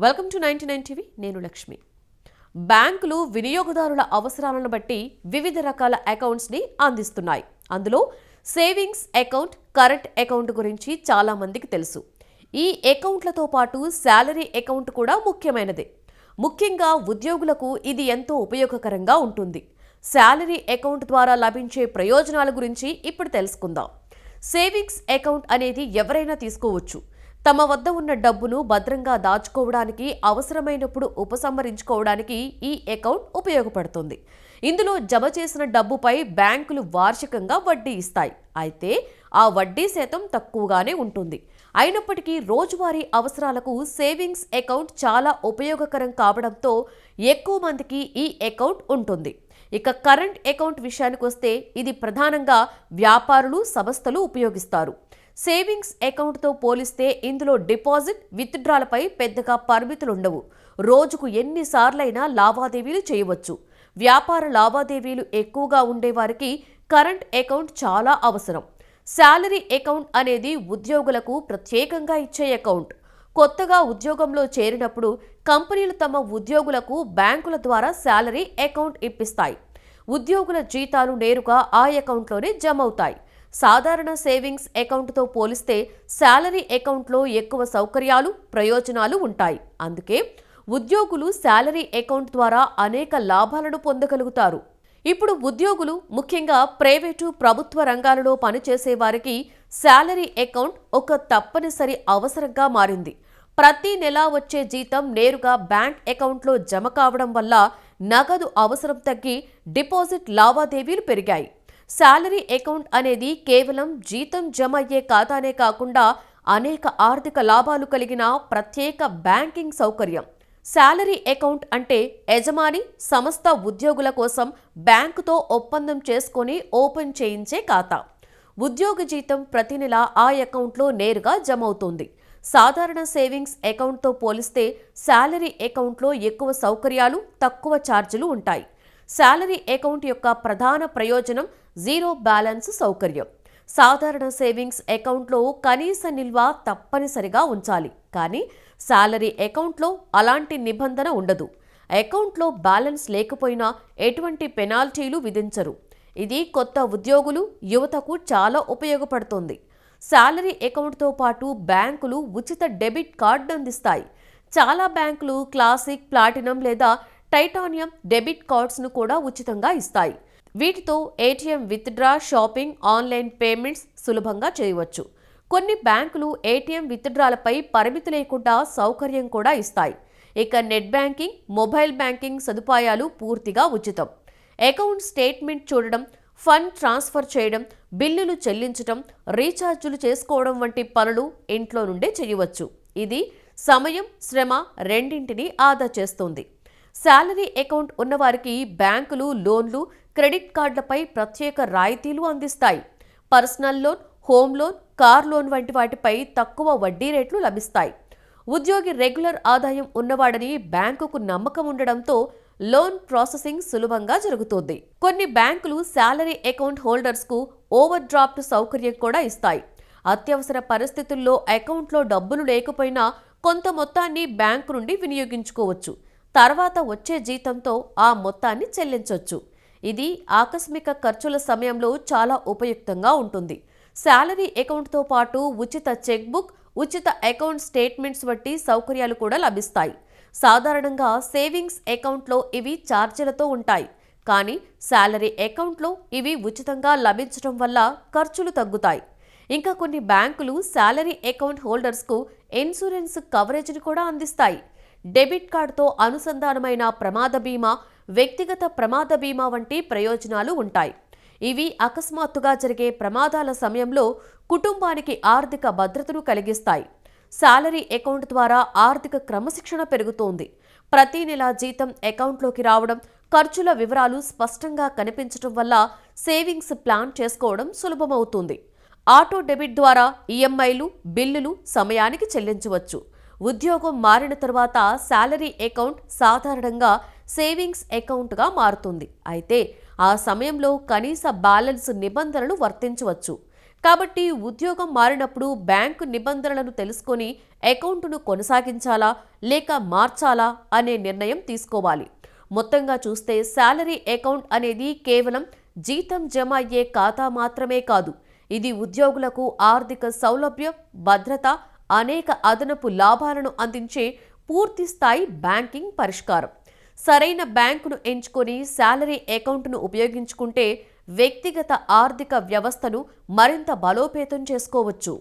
Welcome to 99 TV. నేను లక్ష్మి. బ్యాంకులు వినియోగదారుల అవసరాలను బట్టి వివిధ రకాల అకౌంట్స్ని అందిస్తున్నాయి. అందులో సేవింగ్స్ అకౌంట్, కరెంట్ అకౌంట్ గురించి చాలా మందికి తెలుసు. ఈ అకౌంట్లతో పాటు శాలరీ అకౌంట్ కూడా ముఖ్యమైనదే. ముఖ్యంగా ఉద్యోగులకు ఇది ఎంతో ఉపయోగకరంగా ఉంటుంది. శాలరీ అకౌంట్ ద్వారా లభించే ప్రయోజనాల గురించి ఇప్పుడు తెలుసుకుందాం. సేవింగ్స్ అకౌంట్ అనేది ఎవరైనా తీసుకోవచ్చు. తమ వద్ద ఉన్న డబ్బును భద్రంగా దాచుకోవడానికి, అవసరమైనప్పుడు ఉపసంహరించుకోవడానికి ఈ అకౌంట్ ఉపయోగపడుతుంది. ఇందులో జమ చేసిన డబ్బుపై బ్యాంకులు వార్షికంగా వడ్డీ ఇస్తాయి. అయితే ఆ వడ్డీ శాతం తక్కువగానే ఉంటుంది. అయినప్పటికీ రోజువారీ అవసరాలకు సేవింగ్స్ అకౌంట్ చాలా ఉపయోగకరం కావడంతో ఎక్కువ మందికి ఈ అకౌంట్ ఉంటుంది. ఇక కరెంట్ అకౌంట్ విషయానికి వస్తే ఇది ప్రధానంగా వ్యాపారులు, సంస్థలు ఉపయోగిస్తారు. సేవింగ్స్ అకౌంట్తో పోలిస్తే ఇందులో డిపాజిట్, విత్డ్రాలపై పెద్దగా పరిమితులుండవు. రోజుకు ఎన్నిసార్లైనా లావాదేవీలు చేయవచ్చు. వ్యాపార లావాదేవీలు ఎక్కువగా ఉండేవారికి కరెంట్ అకౌంట్ చాలా అవసరం. శాలరీ అకౌంట్ అనేది ఉద్యోగులకు ప్రత్యేకంగా ఇచ్చే అకౌంట్. కొత్తగా ఉద్యోగంలో చేరినప్పుడు కంపెనీలు తమ ఉద్యోగులకు బ్యాంకుల ద్వారా శాలరీ అకౌంట్ ఇప్పిస్తాయి. ఉద్యోగుల జీతాలు నేరుగా ఆ అకౌంట్లోనే జమ అవుతాయి. సాధారణ సేవింగ్స్ అకౌంట్తో పోలిస్తే శాలరీ అకౌంట్లో ఎక్కువ సౌకర్యాలు, ప్రయోజనాలు ఉంటాయి. అందుకే ఉద్యోగులు శాలరీ అకౌంట్ ద్వారా అనేక లాభాలను పొందగలుగుతారు. ఇప్పుడు ఉద్యోగులు, ముఖ్యంగా ప్రైవేటు, ప్రభుత్వ రంగాలలో పనిచేసే వారికి శాలరీ అకౌంట్ ఒక తప్పనిసరి అవసరంగా మారింది. ప్రతి నెల వచ్చే జీతం నేరుగా బ్యాంక్ అకౌంట్లో జమ కావడం వల్ల నగదు అవసరం తగ్గి డిపాజిట్ లావాదేవీలు పెరిగాయి. శాలరీ అకౌంట్ అనేది కేవలం జీతం జమ అయ్యే ఖాతానే కాకుండా అనేక ఆర్థిక లాభాలు కలిగిన ప్రత్యేక బ్యాంకింగ్ సౌకర్యం. శాలరీ అకౌంట్ అంటే యజమాని సంస్థ ఉద్యోగుల కోసం బ్యాంకుతో ఒప్పందం చేసుకొని ఓపెన్ చేయించే ఖాతా. ఉద్యోగ జీతం ప్రతి నెల ఆ అకౌంట్లో నేరుగా జమ అవుతుంది. సాధారణ సేవింగ్స్ అకౌంట్తో పోలిస్తే శాలరీ అకౌంట్లో ఎక్కువ సౌకర్యాలు, తక్కువ ఛార్జీలు ఉంటాయి. శాలరీ అకౌంట్ యొక్క ప్రధాన ప్రయోజనం జీరో బ్యాలెన్స్ సౌకర్యం. సాధారణ సేవింగ్స్ అకౌంట్లో కనీస నిల్వ తప్పనిసరిగా ఉంచాలి. కానీ శాలరీ అకౌంట్లో అలాంటి నిబంధన ఉండదు. అకౌంట్లో బ్యాలెన్స్ లేకపోయినా ఎటువంటి పెనాల్టీలు విధించరు. ఇది కొత్త ఉద్యోగులు, యువతకు చాలా ఉపయోగపడుతుంది. శాలరీ అకౌంట్తో పాటు బ్యాంకులు ఉచిత డెబిట్ కార్డు అందిస్తాయి. చాలా బ్యాంకులు క్లాసిక్, ప్లాటినం లేదా టైటానియం డెబిట్ కార్డ్స్ను కూడా ఉచితంగా ఇస్తాయి. వీటితో ATM withdraw, shopping, online payments సులభంగా చేయవచ్చు. కొన్ని బ్యాంకులు ఏటీఎం విత్డ్రాలపై పరిమితి లేకుండా సౌకర్యం కూడా ఇస్తాయి. ఇక నెట్ బ్యాంకింగ్, మొబైల్ బ్యాంకింగ్ సదుపాయాలు పూర్తిగా ఉచితం. అకౌంట్ స్టేట్మెంట్ చూడడం, ఫండ్ ట్రాన్స్ఫర్ చేయడం, బిల్లులు చెల్లించడం, రీఛార్జులు చేసుకోవడం వంటి పనులు ఇంట్లో నుండే చేయవచ్చు. ఇది సమయం, శ్రమ రెండింటినీ ఆదా చేస్తుంది. శాలరీ అకౌంట్ ఉన్నవారికి బ్యాంకులు లోన్లు, క్రెడిట్ కార్డులపై ప్రత్యేక రాయితీలు అందిస్తాయి. Personal loan, home loan, car loan వంటి వాటిపై తక్కువ వడ్డీ రేట్లు లభిస్తాయి. ఉద్యోగి రెగ్యులర్ ఆదాయం ఉన్నవాడని బ్యాంకుకు నమ్మకం ఉండడంతో లోన్ ప్రాసెసింగ్ సులభంగా జరుగుతుంది. కొన్ని బ్యాంకులు శాలరీ అకౌంట్ హోల్డర్స్కు ఓవర్ డ్రాఫ్ట్ సౌకర్యం కూడా ఇస్తాయి. అత్యవసర పరిస్థితుల్లో అకౌంట్లో డబ్బులు లేకపోయినా కొంత మొత్తాన్ని బ్యాంకు నుండి వినియోగించుకోవచ్చు. తర్వాత వచ్చే జీతంతో ఆ మొత్తాన్ని చెల్లించవచ్చు. ఇది ఆకస్మిక ఖర్చుల సమయంలో చాలా ఉపయుక్తంగా ఉంటుంది. శాలరీ అకౌంట్తో పాటు ఉచిత చెక్బుక్, ఉచిత అకౌంట్ స్టేట్మెంట్స్ వంటి సౌకర్యాలు కూడా లభిస్తాయి. సాధారణంగా సేవింగ్స్ అకౌంట్లో ఇవి ఛార్జీలతో ఉంటాయి. కానీ శాలరీ అకౌంట్లో ఇవి ఉచితంగా లభించడం వల్ల ఖర్చులు తగ్గుతాయి. ఇంకా కొన్ని బ్యాంకులు శాలరీ అకౌంట్ హోల్డర్స్కు ఇన్సూరెన్స్ కవరేజ్ని కూడా అందిస్తాయి. డెబిట్ కార్డుతో అనుసంధానమైన ప్రమాద బీమా, వ్యక్తిగత ప్రమాద బీమా వంటి ప్రయోజనాలు ఉంటాయి. ఇవి అకస్మాత్తుగా జరిగే ప్రమాదాల సమయంలో కుటుంబానికి ఆర్థిక భద్రతను కలిగిస్తాయి. శాలరీ అకౌంట్ ద్వారా ఆర్థిక క్రమశిక్షణ పెరుగుతోంది. ప్రతి నెల జీతం అకౌంట్లోకి రావడం, ఖర్చుల వివరాలు స్పష్టంగా కనిపించడం వల్ల సేవింగ్స్ ప్లాన్ చేసుకోవడం సులభమవుతుంది. ఆటో డెబిట్ ద్వారా ఈఎంఐలు, బిల్లులు సమయానికి చెల్లించవచ్చు. ఉద్యోగం మారిన తర్వాత శాలరీ అకౌంట్ సాధారణంగా సేవింగ్స్ అకౌంట్గా మారుతుంది. అయితే ఆ సమయంలో కనీస బ్యాలెన్స్ నిబంధనలు వర్తించవచ్చు. కాబట్టి ఉద్యోగం మారినప్పుడు బ్యాంకు నిబంధనలను తెలుసుకొని అకౌంటును కొనసాగించాలా లేక మార్చాలా అనే నిర్ణయం తీసుకోవాలి. మొత్తంగా చూస్తే శాలరీ అకౌంట్ అనేది కేవలం జీతం జమ అయ్యే ఖాతా మాత్రమే కాదు. ఇది ఉద్యోగులకు ఆర్థిక సౌలభ్యం, భద్రత, అనేక అదనపు లాభాలను అందించే పూర్తి స్థాయి బ్యాంకింగ్ పరిష్కారం. సరైన బ్యాంకును ఎంచుకొని శాలరీ అకౌంట్ను ఉపయోగించుకుంటే వ్యక్తిగత ఆర్థిక వ్యవస్థను మరింత బలోపేతం చేసుకోవచ్చు.